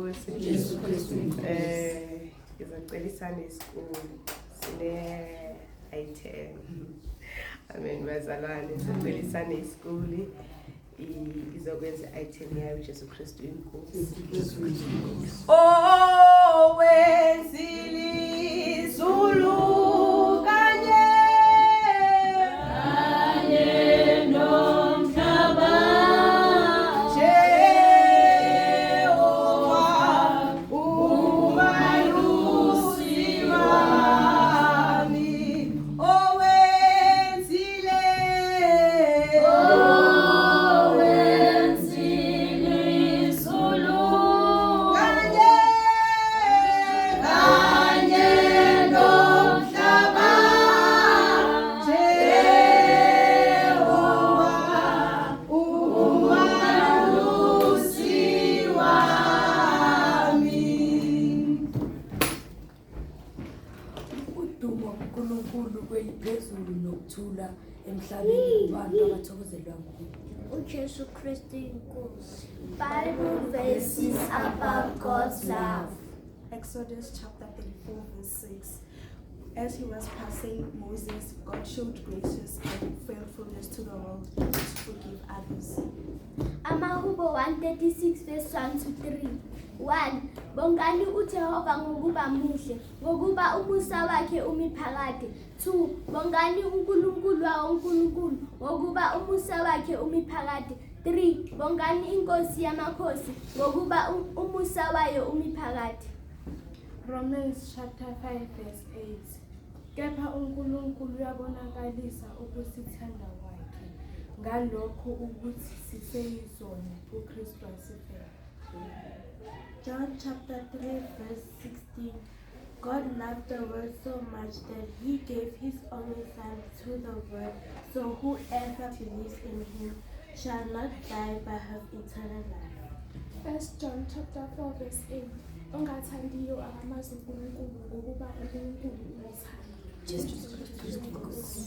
inkosi. Ngizocela iSunday School sine-item. Amen bazalwane, sizocela iSunday School izokwenza i-item yayo uJesu Kristu inkosi. Oh wenzile Zulu phezulu nokuthula emhlabeni kubantu abathokozelwa nguye. uJesu Kristu inkosi. Bible verses about God's love. Exodus chapter 34 verse 6. As he was passing Moses, God showed gracious and faithfulness to the world to forgive others. Amahubo 136 verse 1 to 3. 1. Bongani uJehova ngokuba muhle, ngokuba umusa wakhe umiphakade. 2. Bongani uNkulunkulu wawonkulunkulu, ngokuba umusa wakhe umiphakade. 3. Bongani inkosi yamakhosi, ngokuba umusa wayo umiphakade. Romans chapter 5 verse 8. Kepha uNkulunkulu uyabonakalisa ukusithanda kwakhe ngalokho ukuthi siseyizona uKristu asifela. John chapter 3 verse 16. God loved the world so much that he gave his only son to the world, so whoever believes in him shall not die but have eternal life. 1 John chapter 4 verse 8. Ongathandiyo akamazi uNkulunkulu ngokuba uNkulunkulu uyithanda. Jesu Kristu inkosi.